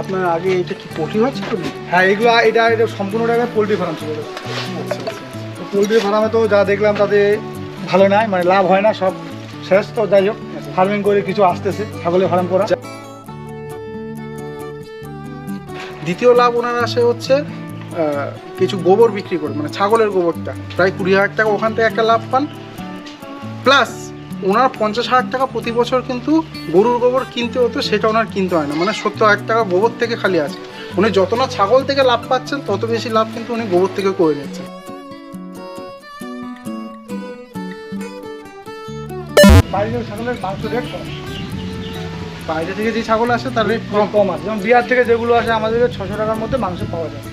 আপনার আগে এটা কি পোল্ট্রি হচ্ছে তো? হ্যাঁ, এটা সম্পূর্ণটাকে পোলট্রি ফার্ম ছিল। আচ্ছা আচ্ছা। তো পোলট্রি ফার্মে তো যা দেখলাম তাতে ভালো নয়, মানে লাভ হয় না, সব শেষ। তো যাই হোক, ফার্মিং করে কিছু আসতেছে, ছাগলের ফার্ম করা। দ্বিতীয় লাভ ওনার আসে হচ্ছে কিছু গোবর বিক্রি করে, মানে ছাগলের গোবরটা প্রায় 20,000 টাকা ওখান থেকে একটা লাভ পান। প্লাস ওনার 50,000 টাকা প্রতি বছর কিন্তু গরুর গোবর কিনতে হতো, সেটা ওনার কিনতে হয় না, মানে 70,000 টাকা গোবর থেকে খালি আছে। উনি যত না ছাগল থেকে লাভ পাচ্ছেন তত বেশি লাভ কিন্তু উনি গোবর থেকে করে নিচ্ছেন। বাইরের ছাগলের মাংস রেট কম, বাইরে থেকে যে ছাগল আসে তার রেট কম আছে। যেমন বিহার থেকে যেগুলো আসে আমাদের 600 টাকার মধ্যে মাংস পাওয়া যায়।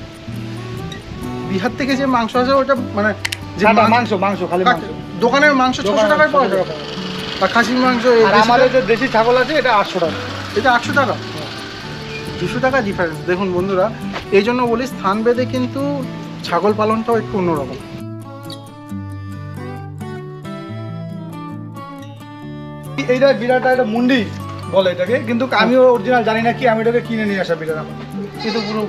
বিহার থেকে যে মাংস আসে ওটা মানে যে মাংস খালি মাংস, দোকানের মাংস 600 টাকায় পাওয়া যায়। আর খাসির মাংস আমাদের যে দেশি ছাগল আছে এটা 800 টাকা, এটা 800 টাকা, 200 টাকা ডিফারেন্স। দেখুন বন্ধুরা, এই জন্য বলি স্থান ভেদে কিন্তু ছাগল পালনটাও একটু অন্যরকম। এইটা বিরাট একটা মুন্ডি বলে এটাকে, কিন্তু আমিও অরিজিনাল জানি না কি, আমি এটাকে কিনে নিয়ে আসা বিরাট। আমার কিন্তু পুরো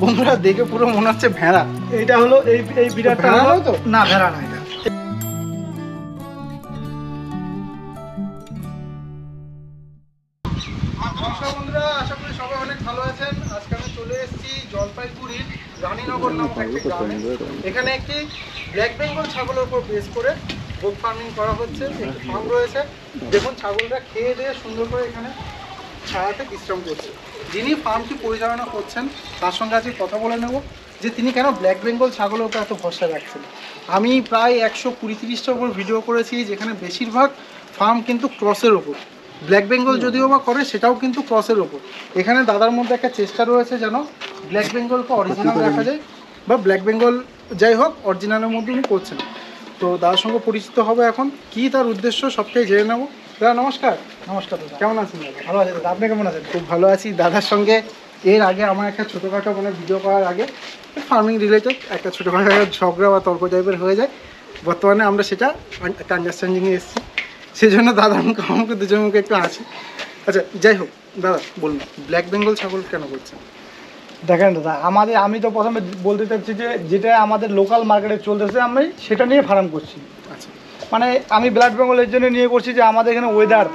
বন্ধুরা দেখে পুরো মনে হচ্ছে ভেড়া। এইটা হলো এই বিরাটটা হলো তো না, ভেড়া না এটা। বন্ধুরা আশা করি সবাই অনেক ভালো আছেন। আজকে আমি চলে এসেছি জলপাইগুড়ির রানীনগর নামক একটি গ্রামে। এখানে একটি ব্ল্যাক বেঙ্গল ছাগলের উপর বেস করে গোট ফার্মিং করা হচ্ছে। একটি ফার্ম রয়েছে, দেখুন ছাগলরা খেয়ে দিয়ে সুন্দর করে এখানে ছায়াতে বিশ্রাম করছে। যিনি ফার্মটি পরিচালনা করছেন তার সঙ্গে আজকে কথা বলে নেব যে তিনি কেন ব্ল্যাক বেঙ্গল ছাগলের উপর এত ভরসা রাখছেন। আমি প্রায় 120-30টার উপর ভিডিও করেছি, যেখানে বেশিরভাগ ফার্ম কিন্তু ক্রসের ওপর। ব্ল্যাক বেঙ্গল যদিও বা করে সেটাও কিন্তু ক্রসের ওপর। এখানে দাদার মধ্যে একটা চেষ্টা রয়েছে যেন ব্ল্যাক বেঙ্গলকে অরিজিনাল রাখা যায়, বা ব্ল্যাক বেঙ্গল যাই হোক অরিজিনালের মধ্যে উনি করছেন। তো দাদার সঙ্গে পরিচিত হবে এখন, কি তার উদ্দেশ্য সবটাই জেনে নেবো। দাদা নমস্কার। নমস্কার দাদা, কেমন আছেন দাদা? ভালো আছে দাদা, আপনি কেমন আছেন? খুব ভালো আছি। দাদার সঙ্গে এর আগে আমার একটা ছোটোখাটো মানে ভিডিও করার আগে ফার্মিং রিলেটেড একটা ছোটোখাটো ঝগড়া বা তর্ক টাইপের হয়ে যায়। বর্তমানে আমরা সেটা একটা আন্ডারস্ট্যান্ডিংয়ে এসেছি, সেই জন্য দাদা আমাকে দুজন মুখে একটু আছে। আচ্ছা যাই হোক দাদা বলুন, ব্ল্যাক বেঙ্গল ছাগল কেন করছেন? দেখেন দাদা, আমি তো প্রথমে বলতে চাচ্ছি যে যেটা আমাদের লোকাল মার্কেটে চলতেছে আমি সেটা নিয়ে ফার্ম করছি। আচ্ছা, মানে আমি ব্ল্যাক বেঙ্গল এর জন্য নিয়ে করছি যে আমাদের এখানে ওয়েদার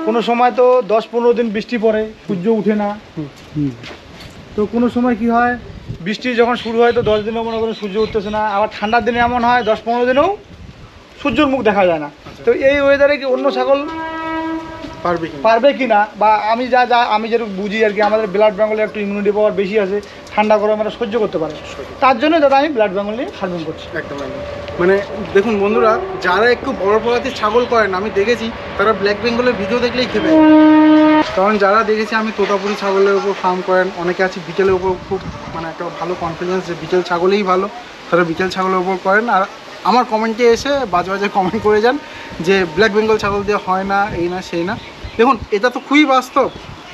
কোনো সময় তো 10-15 দিন বৃষ্টি পড়ে, সূর্য উঠে না। তো কোনো সময় কি হয়, বৃষ্টি যখন শুরু হয় তো 10 দিনও মনে করেন সূর্য উঠতেছে না। আবার ঠান্ডার দিনে এমন হয় 10-15 দিনেও সূর্যের মুখ দেখা যায় না। তো এই ওয়েদারে কি অন্য ছাগল পারবে কি না, বা আমি আমি যেরকম বুঝি আর কি, আমাদের ব্লাড বেঙ্গলে একটু ইমিউনিটি পাওয়ার বেশি আছে, ঠান্ডা গরম আমরা সহ্য করতে পারে। তার জন্য দাদা আমি ব্লাড বেঙ্গল নিয়ে ফার্মিং করছি। একদম একদম। মানে দেখুন বন্ধুরা, যারা একটু বড় প্রজাতির ছাগল করেন আমি দেখেছি তারা ব্ল্যাক বেঙ্গলের ভিডিও দেখলেই খেপে। কারণ যারা দেখেছি আমি তোতাপুরি ছাগলের উপর ফার্ম করেন, অনেকে আছে বিটেলের উপর খুব মানে একটা ভালো কনফিডেন্স যে বিটেল ছাগলেই ভালো, তারা বিটেল ছাগলের উপর করেন। আর আমার কমেন্টে এসে বাজে বাজে কমেন্ট করে যান যে ব্ল্যাক বেঙ্গল ছাগল দিয়ে হয় না, এই না সেই না। দেখুন এটা তো খুবই বাস্তব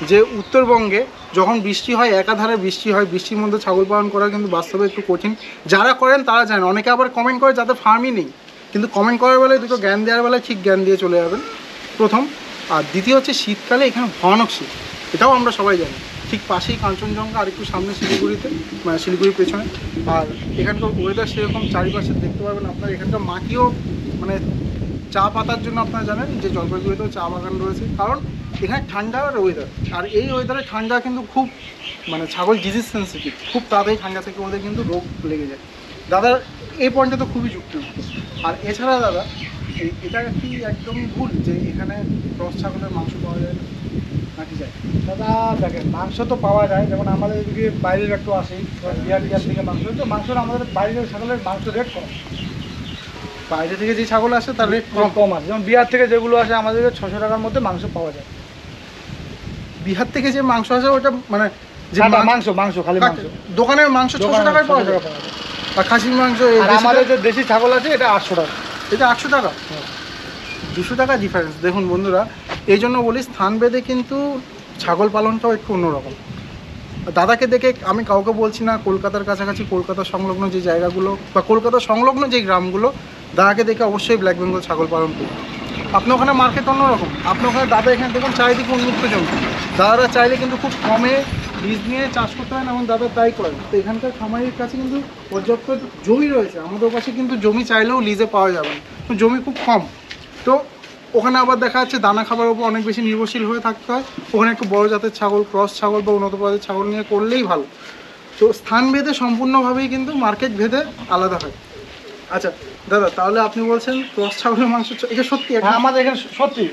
যে উত্তরবঙ্গে যখন বৃষ্টি হয়, একাধারে বৃষ্টি হয়, বৃষ্টির মধ্যে ছাগল পালন করা কিন্তু বাস্তবে একটু কঠিন। যারা করেন তারা জানেন। অনেকে আবার কমেন্ট করে যাদের ফার্মই নেই, কিন্তু কমেন্ট করার বেলায় দুটো জ্ঞান দেওয়ার বেলায় ঠিক জ্ঞান দিয়ে চলে যাবেন, প্রথম। আর দ্বিতীয় হচ্ছে শীতকালে এখানে ভয়ানক শীত, এটাও আমরা সবাই জানি। ঠিক পাশেই কাঞ্চনজঙ্ঘা, আর একটু সামনে শিলিগুড়িতে, মানে শিলিগুড়ির পেছনে। আর এখানকার ওয়েদার সেরকম, চারিপাশে দেখতে পাবেন আপনার এখানকার মাটিও মানে চা পাতার জন্য আপনারা জানেন যে জলপাইগুড়িতেও চা বাগান রয়েছে, কারণ এখানে ঠান্ডার ওয়েদার। আর এই ওয়েদারে ঠান্ডা কিন্তু খুব মানে ছাগল ডিজিজ সেন্সিটিভ, খুব তাড়াতাড়ি ঠান্ডা থেকে ওদের কিন্তু রোগ লেগে যায়। দাদার এই পয়েন্টটা তো খুবই যুক্তি। আর এছাড়া দাদা এটা কি একদমই ভুল যে এখানে ক্রস ছাগলের মাংস পাওয়া যায় না, নাকি যায়? দাদা দেখেন, মাংস তো পাওয়া যায়, যেমন আমাদের এদিকে বাইরের একটু আসে বিহার থেকে মাংস, তো মাংসের আমাদের বাইরের ছাগলের মাংস রেট কম। বাইরে থেকে যে ছাগল আসে তার রেট কম আছে। যেমন বিহার থেকে যেগুলো আসে আমাদের 600 টাকার মধ্যে মাংস পাওয়া যায়। বিহার থেকে যে মাংস আসে ওটা মানে যে মাংস খালি মাংস, দোকানের মাংস 600 টাকায় পাওয়া যায়। আর খাসির মাংস আমাদের যে দেশি ছাগল আছে এটা 800 টাকা, এটা 800 টাকা, 200 টাকা ডিফারেন্স। দেখুন বন্ধুরা, এই জন্য বলি স্থান ভেদে কিন্তু ছাগল পালনটাও একটু অন্যরকম। দাদাকে দেখে আমি কাউকে বলছি না, কলকাতার কাছাকাছি, কলকাতা সংলগ্ন যে জায়গাগুলো বা কলকাতা সংলগ্ন যে গ্রামগুলো, দাদাকে দেখে অবশ্যই ব্ল্যাক বেঙ্গল ছাগল পালন করি। আপনার ওখানে মার্কেট অন্যরকম, আপনার ওখানে দাদা এখানে দেখুন চারিদিকে উন্মুক্ত জমি, দাদারা চাইলে কিন্তু খুব কমে বীজ নিয়ে চাষ করতে পারেন এবং দাদা তাই করেন। তো এখানকার খামারির কাছে কিন্তু পর্যাপ্ত জমি রয়েছে, আমাদের কাছে কিন্তু জমি চাইলেও লিজে পাওয়া যাবে না, জমি খুব কম। তো ওখানে আবার দেখা যাচ্ছে দানা খাবারের উপর অনেক বেশি নির্ভরশীল হয়ে থাকতে হয়, ওখানে একটু বড় জাতের ছাগল, ক্রস ছাগল বা উন্নত প্রজাতির ছাগল নিয়ে করলেই ভালো। তো স্থান ভেদে সম্পূর্ণভাবেই কিন্তু মার্কেট ভেদে আলাদা হয়। আচ্ছা দাদা, তাহলে আপনি বলছেন ক্রস ছাগলের মাংস, এটা সত্যি? হ্যাঁ, আমাদের এখানে সত্যি,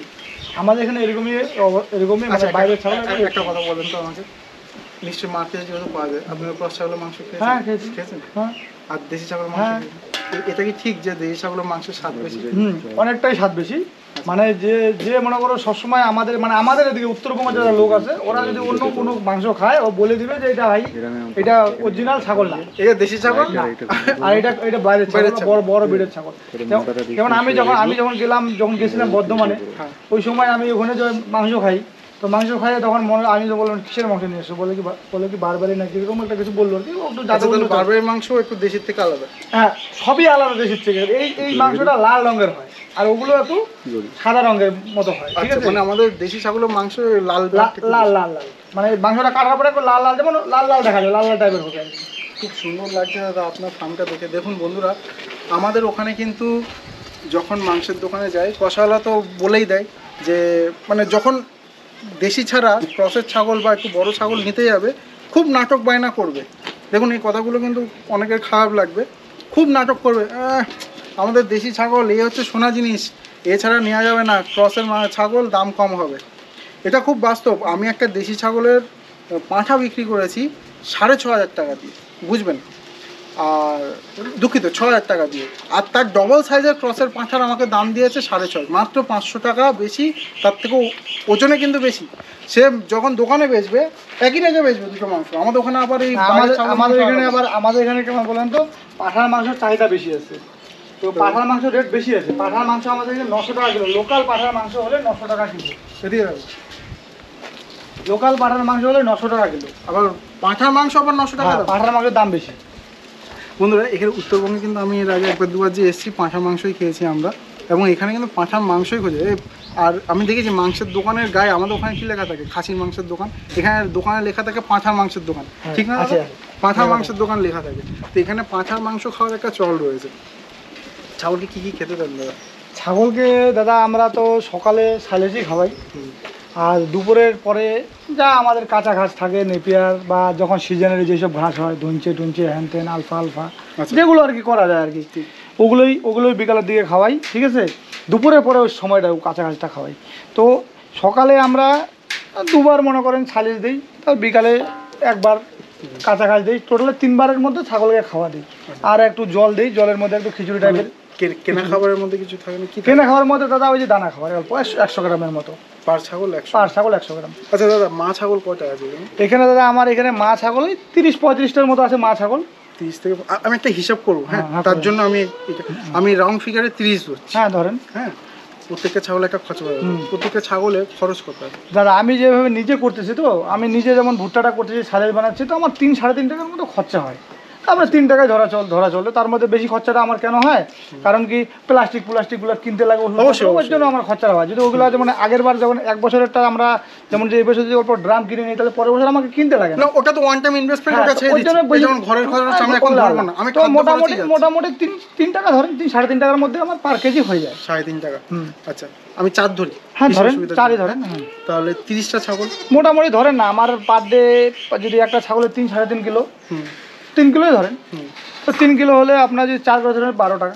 আমাদের এখানে এরকমই মানে বাইরের ছাগল। একটা কথা বলেন তো আমাকে, নিশ্চয়ই মার্কেটে যেহেতু পাওয়া যায়, আপনি ক্রস ছাগলের মাংস হ্যাঁ খেয়েছেন? হ্যাঁ। আর দেশি ছাগলের মাংস এটা কি ঠিক যে দেশি ছাগলের মাংসের স্বাদ বেশি? অনেকটাই স্বাদ বেশি। মানে যে মনে করো সবসময় আমাদের এদিকে উত্তরবঙ্গে যারা লোক আছে, ওরা যদি অন্য কোনো মাংস খায়, ও বলে দিবে যে এটা ভাই এটা অরিজিনাল ছাগল না, এটা দেশি ছাগল না, আর এটা বাইরের ছাগল, বড় বিড়ের ছাগল। যেমন আমি যখন গেছিলাম বর্ধমানে, ওই সময় আমি ওখানে যে মাংস খাই, তো মাংস খাই তখন আমি তো বললাম কিসের মাংস নিয়ে এসো, বলে কি বারবারি নাকি এরকম একটা কিছু বললো। বারবারির মাংস একটু দেশের থেকে আলাদা? হ্যাঁ, সবই আলাদা দেশের থেকে। এই মাংসটা লাল রঙের হয়, আর ওগুলো একটু সাদা রঙের মতো হয়। ঠিক আছে, মানে আমাদের দেশি ছাগলের মাংস লাল লাল লাল লাল, মানে মাংসটা কাটার পরে লাল লাল, যেমন লাল লাল দেখা যায়, লাল লাল টাইপের হবে। খুব সুন্দর লাগছে দাদা আপনার ফার্মটা দেখে। দেখুন বন্ধুরা, আমাদের ওখানে কিন্তু যখন মাংসের দোকানে যাই, কষাওয়ালা তো বলেই দেয় যে মানে যখন দেশি ছাড়া ক্রসের ছাগল বা একটু বড় ছাগল নিতে যাবে, খুব নাটক বায়না করবে। দেখুন এই কথাগুলো কিন্তু অনেকের খারাপ লাগবে, খুব নাটক করবে, আমাদের দেশি ছাগল এই হচ্ছে সোনা জিনিস, এছাড়া নেওয়া যাবে না, ক্রসের ছাগল দাম কম হবে। এটা খুব বাস্তব। আমি একটা দেশি ছাগলের পাঁঠা বিক্রি করেছি 6,500 টাকা দিয়ে, বুঝবেন, আর দুঃখিত 6,000 টাকা দিয়ে, আর তার ডবল সাইজের ক্রসের পাঁঠার আমাকে দাম দিয়েছে 6,500, মাত্র 500 টাকা বেশি, তার থেকেও ওজনে কিন্তু বেশি। সে যখন দোকানে বেচবে একই রেটে বেচবে দুটো মাংস। আমাদের ওখানে আবার এই আমাদের এখানে কেমন বলেন তো, পাঁঠার মাংসের চাহিদা বেশি আছে, তো পাঁঠার মাংস রেট বেশি আছে। পাঁঠার মাংস আমাদের এখানে 900 টাকা কিলো, লোকাল পাঁঠার মাংস হলে 900 টাকা কিলো। সেদিকে লোকাল পাঁঠার মাংস হলে 900 টাকা কিলো, আবার পাঁঠার মাংস আবার 900 টাকা। পাঁঠার মাংসের দাম বেশি। বন্ধুরা, এখানে উত্তরবঙ্গে কিন্তু আমি এর আগে একবার দুবার যে এসেছি, পাঁঠা মাংসই খেয়েছি আমরা, এবং এখানে কিন্তু পাঁঠার মাংসই খোঁজে। আর আমি দেখেছি মাংসের দোকানের গায়ে, আমাদের ওখানে কি লেখা থাকে, খাসির মাংসের দোকান, এখানে দোকানে লেখা থাকে পাঁঠার মাংসের দোকান, ঠিক না? পাঁঠার মাংসের দোকান লেখা থাকে। তো এখানে পাঁঠার মাংস খাওয়ার একটা চল রয়েছে। ছাগলকে কি খেতে দেন দাদা? ছাগলকে দাদা আমরা তো সকালে সাইলেজই খাওয়াই, আর দুপুরের পরে যা আমাদের কাঁচা ঘাস থাকে, নেপিয়ার বা যখন সিজনের যেসব ঘাস হয়, ধুনচে হ্যান ত্যান, আলফা যেগুলো আর কি করা যায় আর কি, ওগুলোই বিকালের দিকে খাওয়াই। ঠিক আছে, দুপুরের পরে ওই সময়টা কাঁচা ঘাসটা খাওয়াই। তো সকালে আমরা দুবার মনে করেন সাইলেজ দিই, তো বিকালে একবার কাঁচা ঘাস দিই। টোটালে 3 বারের মধ্যে ছাগলকে খাওয়া দিই, আর একটু জল দিই, জলের মধ্যে একটু খিচুড়ি টাইপের। কেনা খাবারের মধ্যে কিছু থাকে না? কেনা খাওয়ার মধ্যে দাদা ওই যে দানা খাবার অল্প 100 গ্রামের মতো পার ছাগল। 100 গ্রাম। আচ্ছা দাদা, মা ছাগল কয়টা আছে এখানে? দাদা আমার এখানে মা ছাগল 30-35টার মতো আছে, মা ছাগল 30 থেকে। আমি একটা হিসাব করবো, হ্যাঁ, তার জন্য আমি রাউন্ড ফিগারে 30 ধরছি। হ্যাঁ ধরেন, হ্যাঁ, প্রত্যেকটা ছাগল একটা খরচ হবে, প্রত্যেকটা ছাগলে খরচ করতে হবে। দাদা আমি যেভাবে নিজে করতেছি, তো আমি নিজে যেমন ভুট্টাটা করতেছি, সাইলেজ বানাচ্ছি, তো আমার 3-3.5 টাকার মতো খরচা হয়। আমরা 3 টাকায় ধরা চলে, তার মধ্যে বেশি খরচাটা আমার কেন হয়, কারণ কি প্লাস্টিকগুলো কিনতে লাগে, ওর জন্য আমার খরচাটা হয়। যদি ওগুলো যেমন আগের বার যেমন 1 বছরেরটা আমরা যেমন যে এই বছর যদি অল্প ড্রাম কিনে নিই, তাহলে পরের বছর আমাকে কিনতে লাগে না। ওটা তো ওয়ান টাইম ইনভেস্টমেন্ট, ওটা ছেড়ে দিচ্ছি। যেমন ঘরের খরচ আমি এখন ধরবো না, আমি মোটামুটি 3 টাকা ধরেন, 3-3.5 টাকার মধ্যে আমার পার কেজি হয়ে যায়। 3.5 টাকা। আচ্ছা, আমি 4 ধরি। হ্যাঁ ধরেন, 4ই ধরেন। তাহলে 30টা ছাগল মোটামুটি ধরেন না, আমার পার ডে যদি একটা ছাগলের 3-3.5 কিলো, 3 কিলোই ধরেন, তো 3 কিলো হলে আপনার যদি 4 বছরের 12 টাকা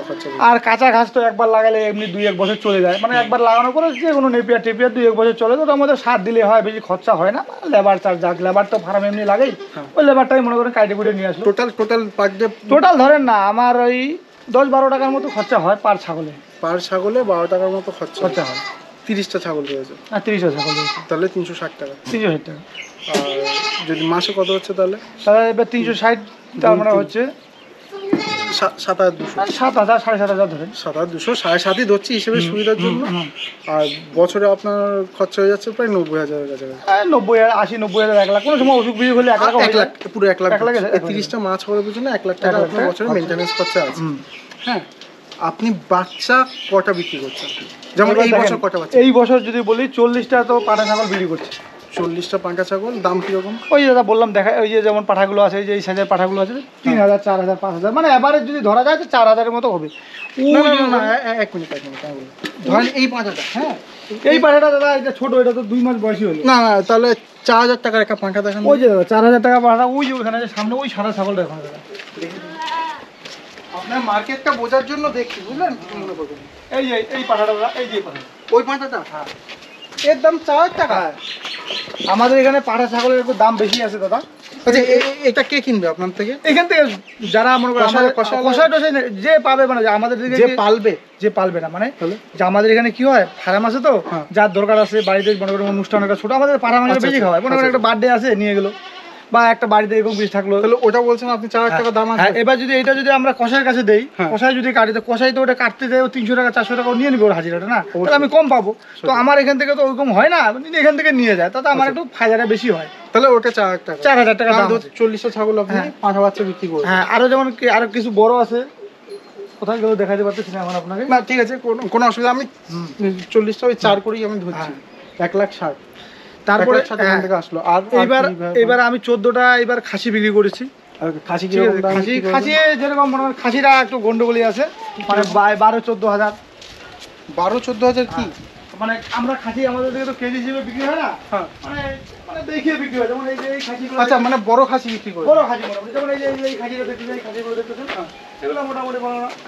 খরচা। আর কাঁচা ঘাস তো একবার লাগালে এমনি 2-1 বছর চলে যায়, মানে একবার লাগানোর পরে যে কোনো নেপিয়ার 2-1 বছর চলে, তো ওটার মধ্যে সার দিলে হয়, বেশি খরচা হয় না। লেবার চার্জ, যাক লেবার তো ফার্ম এমনি লাগেই, ওই লেবারটাই মনে করেন কাইটে কুটে নিয়ে আসলো। টোটাল পার ডে টোটাল ধরেন না, আমার ওই 10-12 টাকার মতো খরচা হয় পার ছাগলে। 12 টাকার মতো খরচা হয়। 30টা ছাগল রয়েছে? হ্যাঁ 30টা ছাগল রয়েছে, তাহলে 360 টাকা। 360 টাকা। আর যদি মাসে কত হচ্ছে তাহলে? এবার 360, তার মানে হচ্ছে 7,200, 7,000, 7,500 ধরেন। 7,200, 7,500 ধরছি হিসেবে সুবিধার জন্য। আর বছরে আপনার খরচা হয়ে যাচ্ছে প্রায় 90,000-এর কাছাকাছি। 90,000, 80-90,000, 1 লাখ, কোনো সময় অসুখ বিসুখ হলে 1 লাখ, পুরো 1 লাখ। 30টা মাছ হওয়ার পিছনে 1 লাখ টাকা আপনার বছরে মেনটেন্যান্স খরচা আছে। হ্যাঁ, আপনি বাচ্চা কটা বিক্রি করছেন? যেমন এবার এই দেখেন, বছর কটা বাচ্চা? এই বছর যদি বলি 40টা তো পাঠা ছাগল বিক্রি করছে। 40টা পাঁঠা ছাগল, দাম কিরকম? ওই যে দাদা বললাম দেখা, ওই যে যেমন পাঠাগুলো আছে, এই যে এই সাইজের পাঠাগুলো আছে 3000, 4000, 5000, মানে এভারেজ যদি ধরা যায় তো 4000-এর মতো হবে। না ওই না যে না, এক মিনিট আমি বলি। ধরেন এই পাঁঠাটা, হ্যাঁ, এই পাঠাটা দাদা এটা ছোট, এটা তো 2 মাস বয়সী হলো। না না, তাহলে 4000 টাকার একটা পাঁঠা দেখান। ওই যে দাদা 4000 টাকা পাঠা, ওই যে ওখানে যে সামনে ওই সাদা ছাগলটা ওখানে দাদা। আপনার মার্কেটটা বোঝার জন্য দেখছি, বুঝলেন? মনে করবেন এই যে এই পাঠাটা দাদা, এই যে পাঠা, ওই পাঁঠাটা, হ্যাঁ, এর দাম 4000 টাকা। হ্যাঁ আমাদের এখানে পাঠা ছাগলের একটু দাম বেশি আছে দাদা। আচ্ছা, এটা কে কিনবে আপনার থেকে? এখান থেকে যারা মনে করেন কষায়- কষায় টষায় যে পাবে, মানে যে আমাদের দিকে যে পালবে, যে পালবে না, মানে তাহলে? যে আমাদের এখানে কি হয় ফার্ম আছে তো, হ্যাঁ। যার দরকার আছে বাড়িতে মনে করেন অনুষ্ঠান একটা ছোট, আমাদের পাড়া মানে আচ্ছা, বেশি আচ্ছা, খাওয়ায়, মনে করেন আচ্ছা, একটা বার্থডে আছে নিয়ে গেলো, বা একটা বাড়িতে এরকম বেশি থাকলো। তাহলে ওটা বলছেন আপনি 4000 টাকা দাম আছে। হ্যাঁ, এবার যদি এটা যদি আমরা কষাইয়ের কাছে দেই, হ্যাঁ। কষাই যদি কাটি, তো কষাই তো ওটা কাটতে দেয় 300 টাকা 400 টাকা নিয়ে নিবে ওর হাজিরাটা, না তাহলে আমি কম পাবো। তো আমার এখান থেকে তো ওরকম হয় না, এখান থেকে নিয়ে যায়, তাতে আমার একটু ফায়দাটা বেশি হয়। তাহলে ওটা 4000 টাকা। 4000 টাকা দাম আছে। 40টা ছাগল আপনি হ্যাঁ। পাঁঠা বাচ্চা বিক্রি করবেন। হ্যাঁ, আরো যেমন আরো কিছু বড় আছে, কোথায় গেলে দেখাতে পারতেছি না এখন আপনাকে। না ঠিক আছে, কোনো অসুবিধা, আমি 40টা ওই 4 করেই আমি ধরছি। 1,60,000। তারপরে 1,60,000 এখান থেকে আসলো। আর এইবার এইবার আমি 14টা এবার খাসি বিক্রি করেছি। খাসি ঠিক আছে, খাসি খাসি যেরকম মনে করেন খাসিরা একটু গন্ডগোলি আছে, মানে 12-14 হাজার। 12-14 হাজার কি? মানে আমরা খাসি আমাদের দিকে তো কেজি হিসেবে বিক্রি হয় না, হ্যাঁ। মানে মানে দেখিয়ে বিক্রি হয়, যেমন এই যে এই খাসিগুলো, আচ্ছা, মানে বড় খাসি বিক্রি করে? বড় খাসি মোটামুটি, যেমন এই যে এই খাসিটা দেখতেছেন, এই খাসিগুলো দেখতেছেন, এগুলো মোটামুটি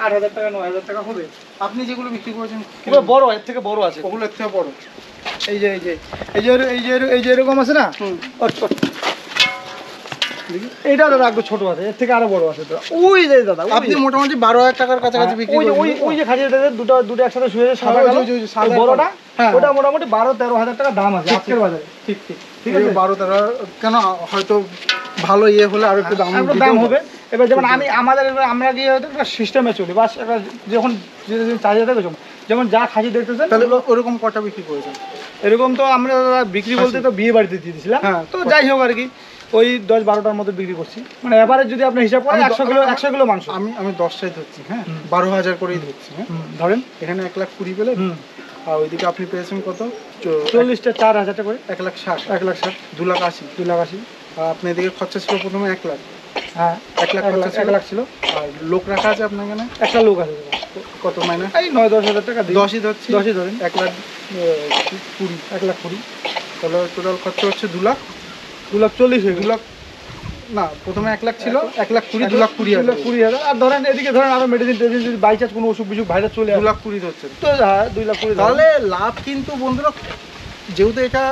8,000 টাকা 9,000 টাকা হবে। আপনি যেগুলো বিক্রি করেছেন এগুলো বড়, এর থেকে বড় আছে, ওগুলো এর থেকে বড়? এই যে এই যে এই যে এই যে এই যে এরকম আছে না, হুম। এইটা দাদা একটু ছোট আছে, এর থেকে আরো বড় আছে দাদা। ওই যে দাদা আপনি মোটামুটি 12,000 টাকার কাছাকাছি বিক্রি ওই যে করেন? ওই যে খাসিটা দুটো একসাথে শুয়ে সাদা ওই যে- কালো, ওই যে সাদা ওই বড়টা, হ্যাঁ। ওটা মোটামুটি 12-13 হাজার টাকা দাম আছে আজকের বাজারে। ঠিক ঠিক ঠিক ঠিক আছে। আছে, 12-13 কেন, হয়তো ভালো ইয়ে হলে আরো একটু দাম একটু দিতেও দাম হবে। হবে। এবার যেমন আমাদের আমরা গিয়ে হয়তো একটা সিস্টেমে চলি, বাস একটা যখন যেদিন চাহিদা থাকে, যেমন যা খাসি দেখতেছেন তাহলে ওরকম কটা বিক্রি করেছেন? এরকম তো আমরা দাদা বিক্রি বলতে তো বিয়ে বাড়িতে দিয়ে দিয়েছিলাম, হ্যাঁ। তো যাই হোক আর কি ওই 10-12টার মতো বিক্রি করছি, মানে এবারে যদি আপনি হিসাব করেন আমি 100 কিলো মাংস। আমি 10টাই ধরছি, হ্যাঁ, 12,000 করেই ধরছি, হ্যাঁ। ধরেন এখানে 1,20,000 পেলেন, আর ওইদিকে আপনি পেয়েছেন কত? 40টা 4,000 টাকা করে, 1,60,000, 1,60,000, 2,80,000। 2,80,000। আর আপনি এদিকে খরচা ছিল প্রথমে 1,00,000, হ্যাঁ, 1,00,000 খরচা ছিল। 1,00,000 ছিল। আর লোক রাখা আছে আপনার এখানে একটা লোক আছে দাদা। কত মাইনে? এই 9-10 হাজার টাকা দিই। 10ই ধরছি, 10ই ধরেন। 1,20,000, 1,20,000, তাহলে টোটাল খরচা হচ্ছে 2,00,000। 2,40,000 হয়ে গেল। 2,00,000 না, প্রথমে 1,00,000 ছিল, 1,20,000, 2,20,000। 2,20,000। আর ধরেন এদিকে ধরেন আরো মেডিসিন টেডিসিন যদি বাই চান্স কোনো অসুখ বিসুখ ভাইরাস চলে আসে, 2,20,000 হচ্ছে। তো হ্যাঁ 2,20,000। তাহলে লাভ কিন্তু বন্ধুরা, যেহেতু এটা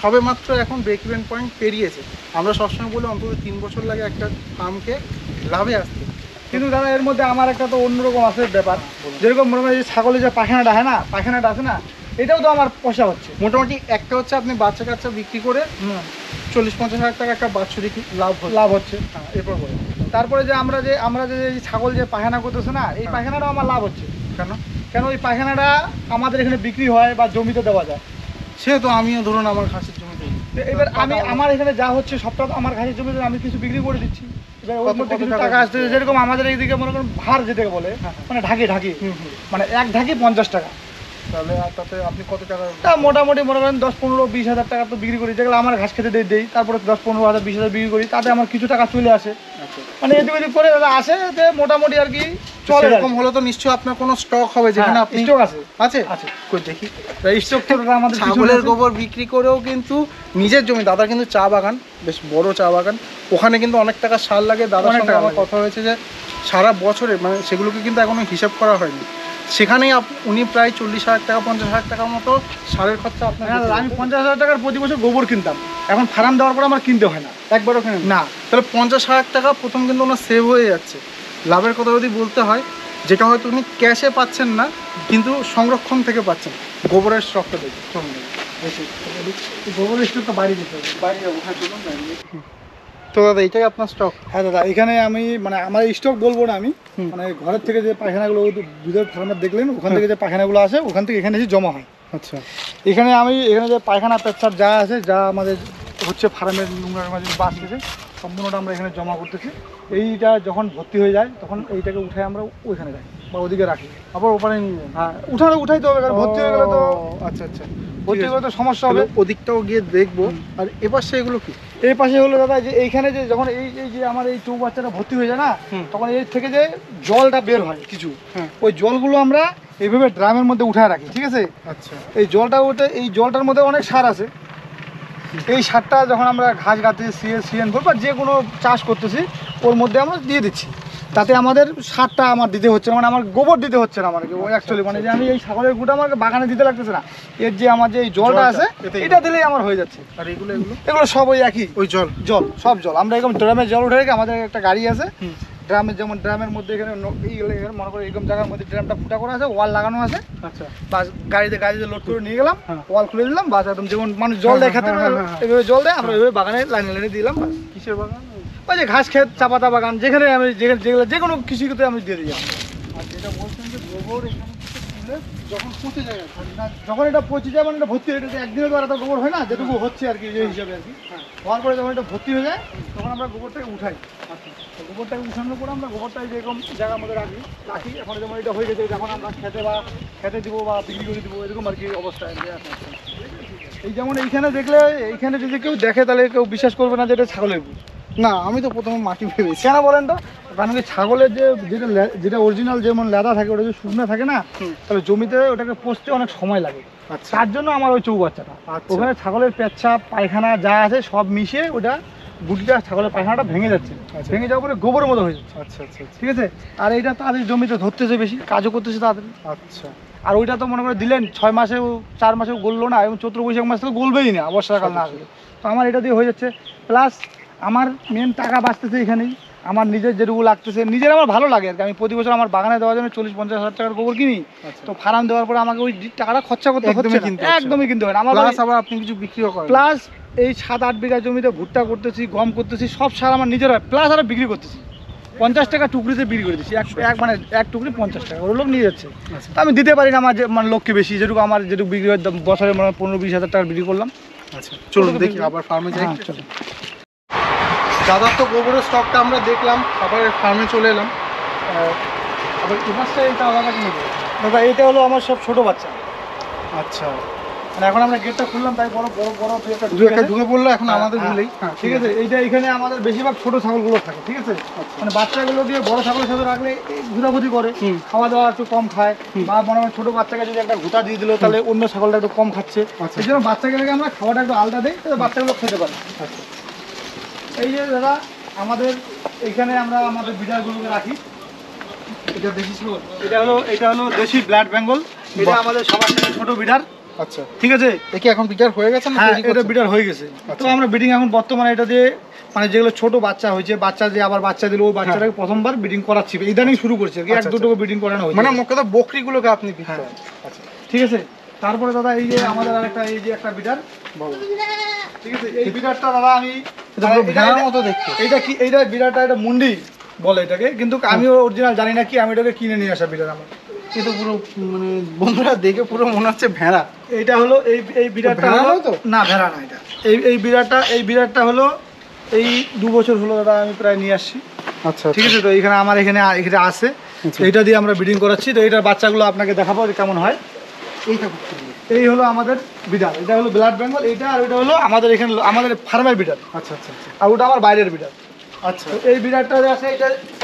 সবে মাত্র এখন ব্রেক ইভেন পয়েন্ট পেরিয়েছে, আমরা সবসময় বলি অন্তত 3 বছর লাগে একটা ফার্মকে লাভে আসতে। কিন্তু দাদা এর মধ্যে আমার একটা তো অন্যরকম আছে ব্যাপার, যেরকম মনে করেন যে ছাগলের যে পায়খানাটা হয় না, পায়খানাটা আছে না, এটাও তো আমার পয়সা হচ্ছে। মোটামুটি একটা হচ্ছে আপনি বাচ্চা কাচ্চা বিক্রি করে 40-50 হাজার টাকা একটা বাৎসরিক লাভ হচ্ছে। হ্যাঁ, এরপর বলে তারপরে যে আমরা যে এই ছাগল যে পায়খানা করতেছে না, এই পায়খানাটাও আমার লাভ হচ্ছে। কেন? কেন ওই পায়খানাটা আমাদের এখানে বিক্রি হয় বা জমিতে দেওয়া যায়। সেহেতু আমিও ধরুন আমার খাসির জমিতে, তো এবার আমি আমার এখানে যা হচ্ছে সবটা তো আমার ঘাসের জমিতে আমি কিছু বিক্রি করে দিচ্ছি। এবার ওর কত মধ্যে কিছু টাকা টাকা আসছে, যেরকম আমাদের এইদিকে মনে করেন ভার যেটাকে বলে, মানে ঢাকি মানে এক ঢাকি 50 টাকা। তাহলে আর তাতে আপনি কত টাকা? তা মোটামুটি মনে করেন 10-15-20 হাজার টাকা তো বিক্রি করি, যেগুলো আমার ঘাস খেতে দেই, তারপরে 10-15,000-20,000 বিক্রি করি, তাতে আমার কিছু টাকা চলে আসে। আচ্ছা, মানে এদিক ওদিক করে দাদা আসে, যে মোটামুটি আর কি চলে। এরকম হলে তো নিশ্চয়ই আপনার কোনো স্টক হবে যেখানে আপনি স্টক আছে। আছে আছে। কই দেখি। স্টক তো দাদা আমাদের ছাগলের গোবর বিক্রি করেও কিন্তু নিজের জমি, দাদার কিন্তু চা বাগান, বেশ বড় চা বাগান, ওখানে কিন্তু অনেক টাকা সার লাগে। দাদার অনেক সঙ্গে টাকা আমার লাগে। কথা হয়েছে যে সারা বছরে, মানে সেগুলোকে কিন্তু এখনো হিসাব করা হয়নি, সেখানেই উনি প্রায় 40,000 টাকা 50,000 টাকার মতো সারের খরচা আপনার। আমি 50,000 টাকার প্রতি বছর গোবর কিনতাম, এখন ফার্ম দেওয়ার পর আমার কিনতে হয় না, একবারও কেন না। তাহলে 50,000 টাকা প্রথম কিন্তু ওনার সেভ হয়ে যাচ্ছে। লাভের কথা যদি বলতে হয়, যেটা হয়তো উনি ক্যাশে পাচ্ছেন না, কিন্তু সংরক্ষণ থেকে পাচ্ছেন, গোবরের স্টকটা দেখি। গোবরের স্টক তো বাড়ি দিতে হবে। বাইরে যাবো, হ্যাঁ চলুন বাইরে। তো দাদা এটাই আপনার স্টক? হ্যাঁ দাদা, এখানে আমি মানে আমার স্টক বলবো না আমি, মানে ঘরের থেকে যে পায়খানাগুলো দুধের ফার্মার দেখলেন, ওখান থেকে যে পায়খানাগুলো আসে ওখান থেকে এখানে এসে জমা হয়। আচ্ছা, এখানে যে পায়খানা পেচ্ছাপ যা আছে, যা আমাদের হচ্ছে ফার্মের নোংরা মাঝে বাস আছে, সম্পূর্ণটা আমরা এখানে জমা করতেছি। এইটা যখন ভর্তি হয়ে যায় তখন এইটাকে উঠে আমরা ওইখানে যাই। বা ওদিকে রাখি। আবার ওপারে নিয়ে যান? হ্যাঁ, উঠাইতে হবে, কারণ ভর্তি হয়ে গেলে তো আচ্ছা আচ্ছা, ভর্তি হয়ে গেলে তো সমস্যা হবে। ওদিকটাও গিয়ে দেখবো। আর এবার সেগুলো কি এই পাশে হলো দাদা যে এইখানে যে যখন এই যে আমার এই চৌবাচ্চাটা ভর্তি হয়ে যায় না, তখন এর থেকে যে জলটা বের হয় কিছু, ওই জলগুলো আমরা এইভাবে ড্রামের মধ্যে উঠায় রাখি, ঠিক আছে। আচ্ছা, এই জলটার মধ্যে অনেক সার আছে। এই সারটা যখন আমরা ঘাস গাতে সিএন বা যে কোনো চাষ করতেছি ওর মধ্যে আমরা দিয়ে দিচ্ছি, তাতে আমাদের সারটা আমার দিতে হচ্ছে না, মানে আমার গোবর দিতে হচ্ছে না আমাকে অ্যাকচুয়ালি, মানে যে আমি এই ছাগলের গুঁটা আমাকে বাগানে দিতে লাগতেছে না, এর যে আমার যে এই জলটা আছে এটা দিলেই আমার হয়ে যাচ্ছে। আর এগুলো সব ওই একই, ওই সব জল আমরা এরকম ড্রামের জল উঠে রেখে, আমাদের একটা গাড়ি আছে ড্রামের মধ্যে এখানে মনে করো এরকম জায়গার মধ্যে ড্রামটা ফুটা করা আছে, ওয়াল লাগানো আছে। আচ্ছা, বাস গাড়িতে লোড করে নিয়ে গেলাম, ওয়াল খুলে দিলাম, বাস একদম যেমন মানুষ জল দেয় খেতে এভাবে জল দেয়, আমরা এভাবে বাগানে লাইনে দিলাম। কিসের বাগান? ওই যে ঘাস ক্ষেত, চা পাতা বাগান, যেখানে আমি যে কোনো কৃষিতে আমি দিয়ে দিই। আর যেটা বলছেন যে গোবর এখানে তুলে যখন পচে যায়, যখন এটা পচে যায় মানে এটা ভর্তি হয়ে, এটা একদিনে তো আর এত গোবর হয় না, যেটুকু হচ্ছে আর কি এই হিসাবে আর কি। হওয়ার পরে যখন এটা ভর্তি হয়ে যায় তখন আমরা গোবরটাকে উঠাই। গোবরটাকে উঠানোর পরে আমরা গোবরটাকে যেরকম জায়গার মধ্যে রাখি। এখন যেমন এটা হয়ে গেছে, যখন আমরা খেতে দিব বা বিক্রি করে দিব, এরকম আর কি অবস্থা। এই যেমন এইখানে দেখলে, এইখানে যদি কেউ দেখে তাহলে কেউ বিশ্বাস করবে না যে এটা ছাগলের গুড়। না, আমি তো প্রথমে মাটি ভেবেছি। কেন বলেন তো? কারণ কি ছাগলের যেটা অরিজিনাল যেমন লেদা থাকে, ওটা যদি শুকনো থাকে না, তাহলে জমিতে ওটাকে পচতে অনেক সময় লাগে। তার জন্য আমার ওই চৌবাচ্চাটা, ওখানে ছাগলের পেচ্ছাপ পায়খানা যা আছে সব মিশিয়ে ওটা গুটিটা ছাগলের পায়খানাটা ভেঙে যাচ্ছে, ভেঙে যাওয়ার পরে গোবরের মতো হয়ে যাচ্ছে। আচ্ছা আচ্ছা, ঠিক আছে। আর এইটা তাদের জমিতে ধরতেছে বেশি, কাজও করতেছে তাড়াতাড়ি। আচ্ছা। আর ওইটা তো মনে করে দিলেন 6 মাসেও 4 মাসেও গললো না, এবং চৈত্র বৈশাখ মাস তো গলবেই না বর্ষাকাল না আসলে। তো আমার এটা দিয়ে হয়ে যাচ্ছে, প্লাস আমার মেন টাকা বাঁচতেছে এখানেই, আমার নিজের যেটুকু লাগতেছে, নিজের আমার ভালো লাগে আর কি। আমি প্রতি বছর আমার বাগানে দেওয়ার জন্য 40-50 হাজার টাকার গোবর কিনি। তো ফার্ম দেওয়ার পরে আমাকে ওই টাকাটা খরচা করতে হচ্ছে না, একদমই কিনতে হয় না আমার। আবার আপনি কিছু বিক্রিও করেন, প্লাস এই 7-8 বিঘা জমিতে ভুট্টা করতেছি, গম করতেছি, সব সার আমার নিজের হয়, প্লাস আরও বিক্রি করতেছি। 50 টাকা টুকরিতে বিক্রি করে দিচ্ছি, মানে এক টুকরি 50 টাকা, ওর লোক নিয়ে যাচ্ছে। তো আমি দিতে পারি না আমার যে মানে লোককে বেশি, যেটুকু আমার যেটুকু বিক্রি হয় বছরে মানে 15-20 হাজার টাকা বিক্রি করলাম। আচ্ছা, চলুন দেখি আবার ফার্মে যাই। চলুন। দাদার তো গোবরের স্টকটা আমরা দেখলাম, আবার ফার্মে চলে এলাম। আবার এবারটা এটা আলাদা কি নেবো দাদা? এটা হলো আমার সব ছোট বাচ্চা। আচ্ছা, মানে এখন আমরা গেটটা খুললাম, তাই বড় দু একটা ঢুকে পড়লো এখন আমাদের ভুলেই। ঠিক আছে, এইটা এখানে আমাদের বেশিরভাগ ছোট ছাগলগুলো থাকে। ঠিক আছে, মানে বাচ্চাগুলো দিয়ে বড় ছাগলের সাথে রাখলে ঘুরাঘুরি করে, খাওয়া দাওয়া একটু কম খায়, বা মনে হয় ছোট বাচ্চাকে যদি একটা ঘুটা দিয়ে দিল তাহলে অন্য ছাগলটা একটু কম খাচ্ছে। এই জন্য বাচ্চাগুলোকে আমরা খাওয়াটা একটু আলাদা দিই, তাহলে বাচ্চাগুলো খেতে পারে। আচ্ছা, এই যে দাদা আমাদের এইখানে আমরা আমাদের বিড়ালগুলোকে রাখি। এটা দেখিছিল, এটা হলো দেশি ব্লাড বেঙ্গল। এটা আমাদের সবার থেকে ছোট বিড়াল। আচ্ছা, ঠিক আছে। দেখি এখন বিটার হয়ে গেছে না? হ্যাঁ, এটা বিটার হয়ে গেছে। তো আমরা ব্রিডিং এখন বর্তমানে এটা দিয়ে, মানে যেগুলো ছোট বাচ্চা হয়েছে, বাচ্চা দিয়ে আবার বাচ্চা দিল, ওই বাচ্চাটাকে প্রথমবার ব্রিডিং করাচ্ছি, ইদানিং শুরু করছে আর কি। 1-2 ব্রিডিং করানো হয়েছে, মানে মোট বকরিগুলোকে আপনি বিক্রি করেন। আচ্ছা, ঠিক আছে। তারপরে দাদা এই যে আমাদের আরেকটা, এই যে একটা বিটার, ঠিক আছে। এই বিটারটা দাদা আমি ভেড়ার মতো দেখতে। এইটা কি, এইটা বিটারটা এটা মুন্ডি বলে এটাকে, কিন্তু আমিও অরিজিনাল জানি না কি, আমি এটাকে কিনে নিয়ে আসা বিটার আমার। কিন্তু পুরো মানে বন্ধুরা দেখে পুরো মনে হচ্ছে ভেড়া। এইটা হলো এই বিড়ালটা হলো তো না, ভেড়া না এটা। এই বিড়ালটা হলো এই 2 বছর হলো দাদা আমি প্রায় নিয়ে আসছি। আচ্ছা, ঠিক আছে। তো এখানে আমার এখানে আছে, এইটা দিয়ে আমরা ব্রিডিং করাচ্ছি। তো এইটার বাচ্চাগুলো আপনাকে দেখাবো যে কেমন হয়। এই হলো আমাদের বিড়াল, এটা হলো ব্লাড বেঙ্গল, এইটা। আর ওইটা হলো আমাদের এখানে আমাদের ফার্মের বিড়াল। আচ্ছা আচ্ছা, আর ওটা আমার বাইরের বিড়াল। আচ্ছা, এই বিড়ালটা আছে,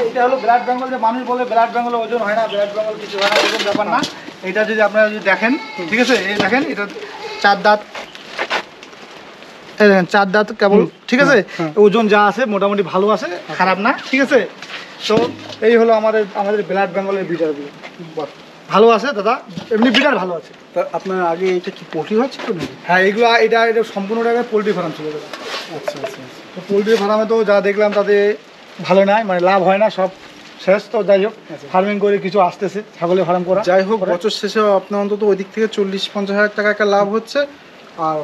এটা হলো ব্লাড বেঙ্গল। যে মানুষ বলে ব্লাড বেঙ্গল ওজন হয় না, ব্লাড বেঙ্গল কিছু হয় না, ওরকম ব্যাপার না। এটা যদি আপনারা যদি দেখেন, ঠিক আছে, এই দেখেন এটা 4 দাঁত, এই দেখেন 4 দাঁত কেবল। ঠিক আছে, ওজন যা আছে মোটামুটি ভালো আছে, খারাপ না। ঠিক আছে। তো এই হলো আমাদের ব্লাড বেঙ্গলের বিড়ালগুলো, ভালো আছে দাদা, এমনি বিড়াল ভালো আছে। তা আপনার আগে এটা কি পোল্ট্রি হচ্ছে তো নাকি? হ্যাঁ, এটা সম্পূর্ণটাকে পোলট্রি ফার্ম ছিল দাদা। আচ্ছা আচ্ছা, তো পোলট্রি ফার্মে তো যা দেখলাম তাতে ভালো নয়, মানে লাভ হয় না, সব শেষ। তো যাই হোক, ফার্মিং করে কিছু আসতেছে, ছাগলের ফার্ম করা। যাই হোক, বছর শেষে আপনার অন্তত ওই দিক থেকে 40-50 হাজার টাকা একটা লাভ হচ্ছে। আর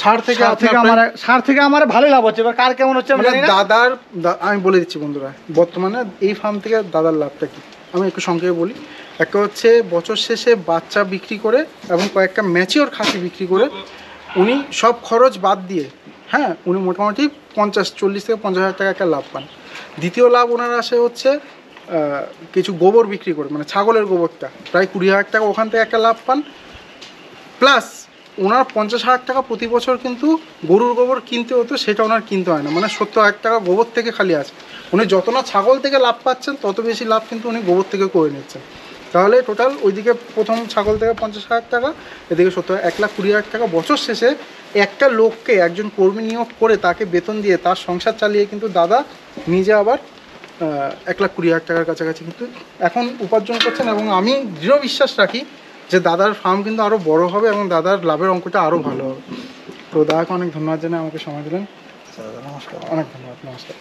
সার থেকে আমার ভালোই লাভ হচ্ছে। এবার কার কেমন হচ্ছে আমি জানি না। আমি বলে দিচ্ছি বন্ধুরা, বর্তমানে এই ফার্ম থেকে দাদার লাভটা কি আমি একটু সংক্ষেপে বলি। একটা হচ্ছে বছর শেষে বাচ্চা বিক্রি করে এবং কয়েকটা ম্যাচিওর খাসি বিক্রি করে উনি সব খরচ বাদ দিয়ে, হ্যাঁ, উনি মোটামুটি 40 থেকে 50 হাজার টাকা একটা লাভ পান। দ্বিতীয় লাভ ওনার আসে হচ্ছে কিছু গোবর বিক্রি করে, মানে ছাগলের গোবরটা প্রায় 20,000 টাকা ওখান থেকে একটা লাভ পান, প্লাস ওনার 50,000 টাকা প্রতি বছর কিন্তু গরুর গোবর কিনতে হতো, সেটা ওনার কিনতে হয় না, মানে 70,000 টাকা গোবর থেকে খালি আছে। উনি যত না ছাগল থেকে লাভ পাচ্ছেন তত বেশি লাভ কিন্তু উনি গোবর থেকে করে নিচ্ছেন। তাহলে টোটাল ওইদিকে প্রথম ছাগল থেকে 50,000 টাকা, এদিকে 1,20,000 টাকা, বছর শেষে একটা লোককে, একজন কর্মী নিয়োগ করে তাকে বেতন দিয়ে তার সংসার চালিয়ে কিন্তু দাদা নিজে আবার 1,20,000 টাকার কাছাকাছি কিন্তু এখন উপার্জন করছেন। এবং আমি দৃঢ় বিশ্বাস রাখি যে দাদার ফার্ম কিন্তু আরও বড় হবে এবং দাদার লাভের অঙ্কটা আরও ভালো হবে। তো দাদাকে অনেক ধন্যবাদ জানাই আমাকে সময় দিলেন। নমস্কার। অনেক ধন্যবাদ, নমস্কার।